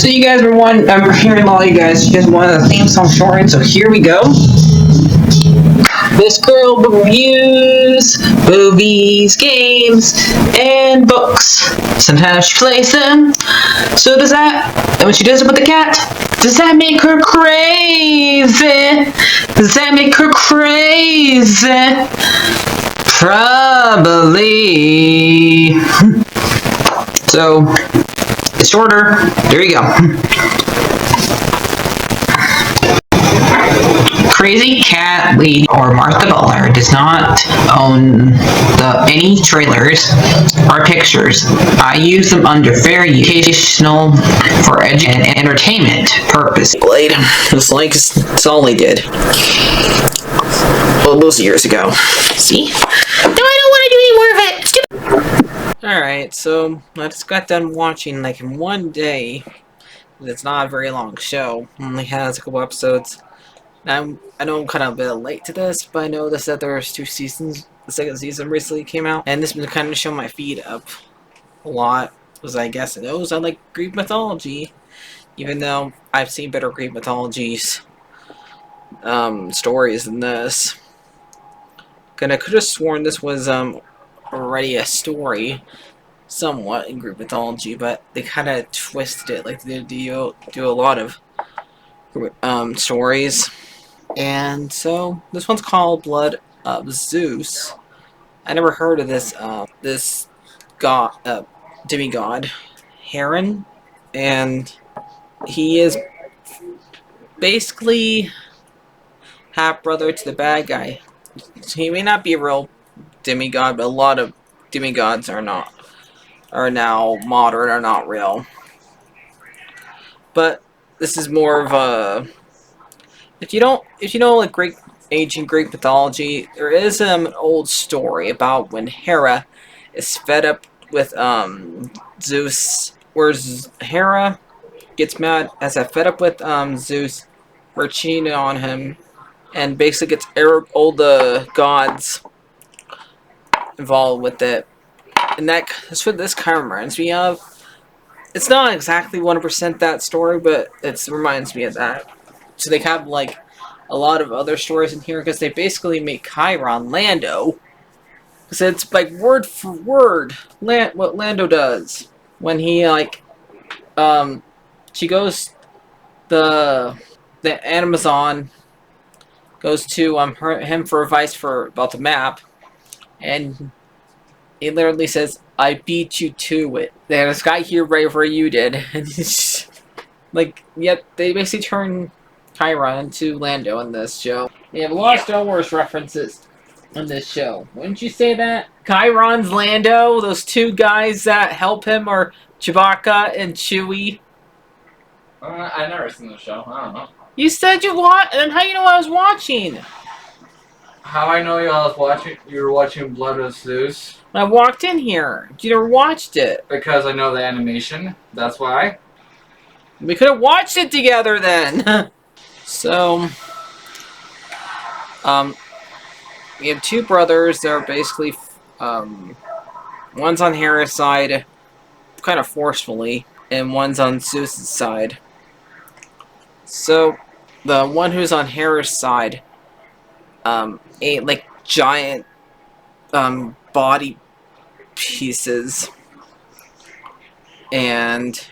So you guys were I'm hearing a lot of you guys wanted a theme song short, so here we go. This girl reviews movies, games, and books. Sometimes she plays them. So does that, and when she does it with the cat, does that make her crazy? Does that make her crazy? Probably. So, it's shorter. There you go. CrazyCatLady or Martha Butler does not own any trailers or pictures. I use them under fair educational for and entertainment purpose. Blade, just like that's all they did. Well, those years ago. See? No, I don't want to do any more of it. Alright, so I just got done watching like in one day. It's not a very long show. It only has a couple episodes. Now, I know I'm kind of a bit late to this, but I noticed that there's 2 seasons. The second season recently came out, and this been kind of showing my feed up a lot, because I guess it knows I like Greek mythology, even though I've seen better Greek mythologies stories than this. And I could have sworn this was already a story, somewhat in Greek mythology, but they kind of twisted it, like they do a lot of stories. And so this one's called Blood of Zeus. I never heard of this this god, demigod, Heron, and he is basically half brother to the bad guy. He may not be a real demigod, but a lot of demigods are now modern, are not real. But this is more of a, if you know like ancient Greek mythology, there is an old story about when Hera is fed up with Zeus, where Hera gets mad as fed up with Zeus for cheating on him, and basically gets all the gods involved with it. And that's what this kind of reminds me of. It's not exactly 100% that story, but it reminds me of that. So they have like a lot of other stories in here, because they basically make Chiron Lando. Because it's like word for word what Lando does when he she goes, the Amazon goes to him for advice about the map, and he literally says, "I beat you to it. There's a guy here right where you did." And like, yep, they basically turn Chiron into Lando in this show. They have a lot of Star Wars references on this show. Wouldn't you say that? Chiron's Lando. Those 2 guys that help him are Chewbacca and Chewie. I've never seen the show. I don't know. You said you watched, and how you know I was watching? How I know you were watching Blood of Zeus? I walked in here. You never watched it. Because I know the animation. That's why. We could have watched it together then. So, we have 2 brothers. They're basically, one's on Hera's side, kind of forcefully, and one's on Zeus's side. So, the one who's on Hera's side, ate like giant, body pieces, and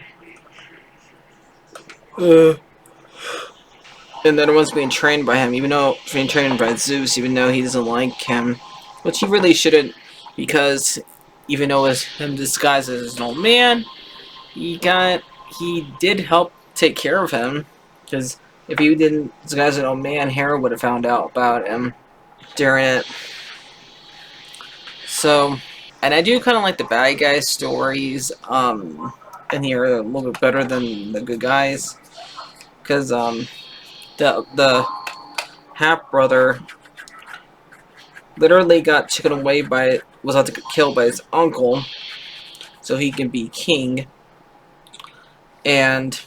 then one's being trained by him, being trained by Zeus, even though he doesn't like him, which he really shouldn't, because even though it was him disguised as an old man, he did help take care of him, because if he didn't disguise as an old man, Hera would have found out about him during it. So, and I do kind of like the bad guys stories in here a little bit better than the good guys, because the half brother literally got taken away was about to get killed by his uncle, so he can be king, and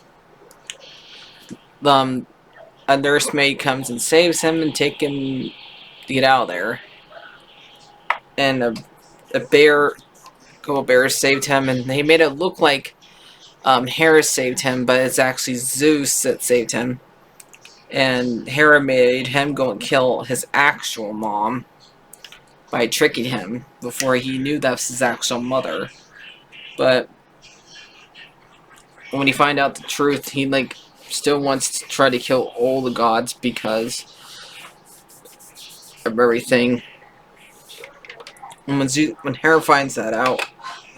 a nursemaid comes and saves him and take him to get out of there, and a couple bears saved him, and they made it look like Hera saved him, but it's actually Zeus that saved him. And Hera made him go and kill his actual mom by tricking him before he knew that's his actual mother. But when he find out the truth, he like still wants to try to kill all the gods because of everything. And when Hera finds that out,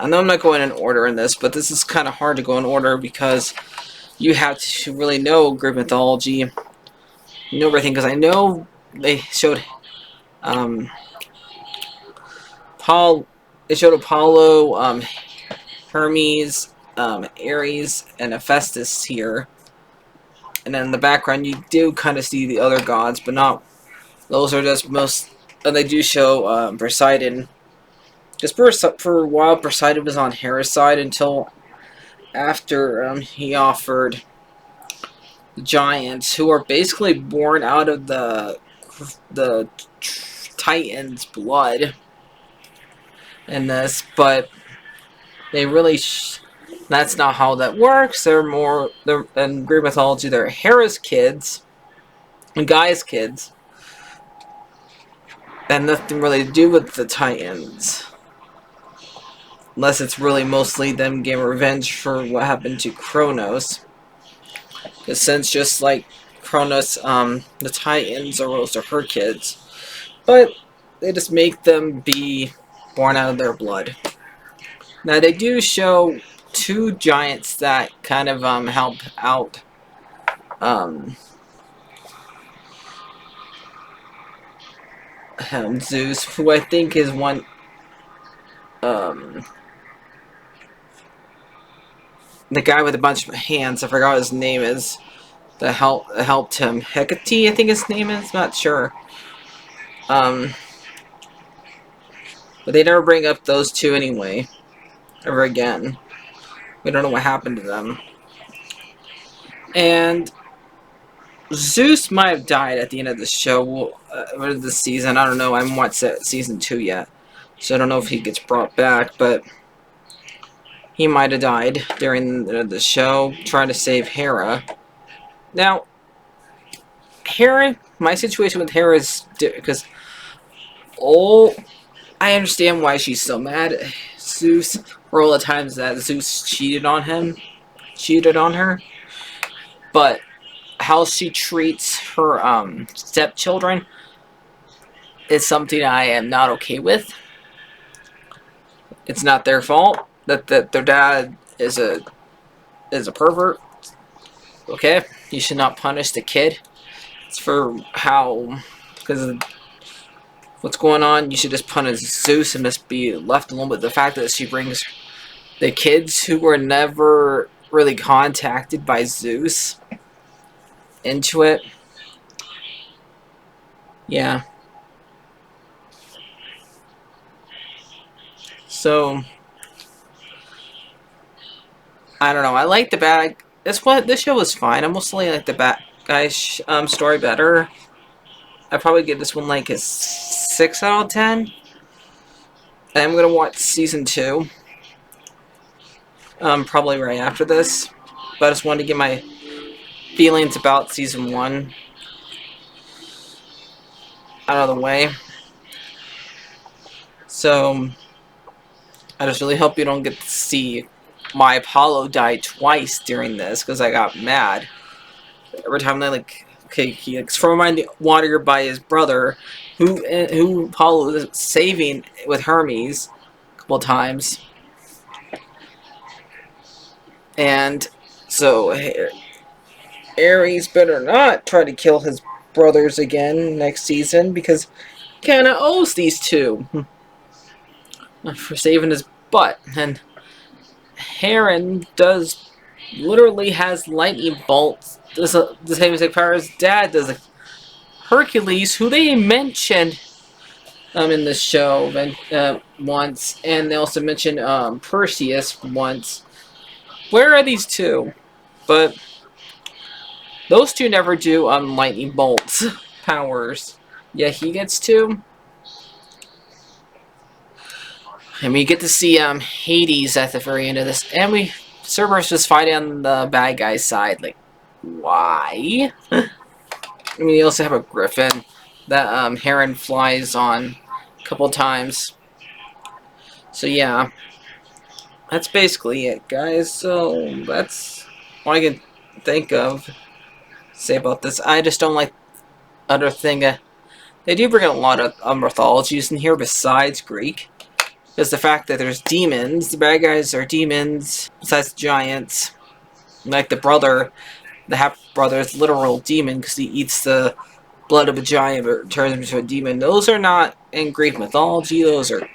I know I'm not going in order in this, but this is kind of hard to go in order because you have to really know Greek mythology, know everything. Because I know they showed Paul, they showed Apollo, Hermes, Ares, and Hephaestus here. And then in the background, you do kind of see the other gods, but not. Those are just most. And they do show Poseidon. Just for a while, Poseidon was on Hera's side until after he offered the giants, who are basically born out of the Titans' blood in this, but they really. That's not how that works. They're in Greek mythology. They're Hera's kids and Gaia's kids, and nothing really to do with the Titans. Unless it's really mostly them getting revenge for what happened to Kronos. Because since just like Kronos, the Titans are also her kids. But they just make them be born out of their blood. Now they do show two giants that kind of help out Zeus, who I think is one the guy with a bunch of hands, I forgot what his name is, that helped him. Hecate, I think his name is, not sure. But they never bring up those two anyway, ever again. We don't know what happened to them. And Zeus might have died at the end of the show, or this season. I don't know. I haven't watched season 2 yet, so I don't know if he gets brought back. But he might have died during the show trying to save Hera. Now, Hera, my situation with Hera is because I understand why she's so mad at Zeus for all the times that Zeus cheated on her. But how she treats her stepchildren is something I am not okay with. It's not their fault that their dad is a pervert. Okay, you should not punish the kid. It's for how, because of what's going on. You should just punish Zeus and just be left alone with the fact that she brings the kids who were never really contacted by Zeus into it. Yeah. So I don't know. I like the bad. This show was fine. I mostly like the bad guy's story better. I probably give this one like a 6 out of 10. And I'm gonna watch season 2. Probably right after this. But I just wanted to get my feelings about season 1 out of the way. So I just really hope you don't get to see my Apollo die twice during this, because I got mad every time they he thrown him in the water by his brother, who Apollo was saving with Hermes a couple times, and so Ares better not try to kill his brothers again next season, because he kind of owes these two for saving his butt. And Heron literally has lightning bolts, the same exact power as Dad does. Hercules, who they mentioned in the show once, and they also mentioned Perseus once. Where are these two? But those two never do lightning bolts powers. Yeah, he gets two. And we get to see Hades at the very end of this, and we Cerberus just fighting on the bad guy's side. Like, why? I mean, you also have a griffin that Heron flies on a couple times. So yeah, that's basically it, guys. So that's what I can think of say about this. I just don't like other thing. They do bring a lot of mythologies in here besides Greek. There's the fact that there's demons. The bad guys are demons. Besides giants, like the brother, the half brother is literal demon because he eats the blood of a giant but turns him into a demon. Those are not in Greek mythology.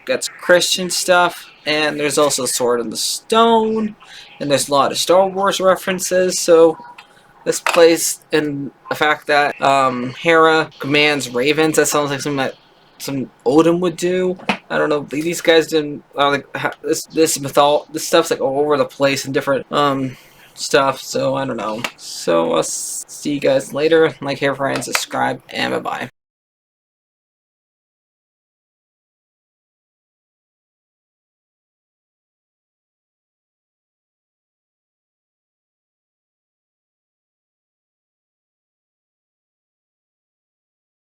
That's Christian stuff. And there's also Sword in the Stone, and there's a lot of Star Wars references. So this plays in the fact that Hera commands ravens. That sounds like something that some Odin would do. I don't know. These guys didn't like this stuff's like all over the place and different stuff. So I don't know. So I'll see you guys later. Like, share, friends, subscribe, and bye bye.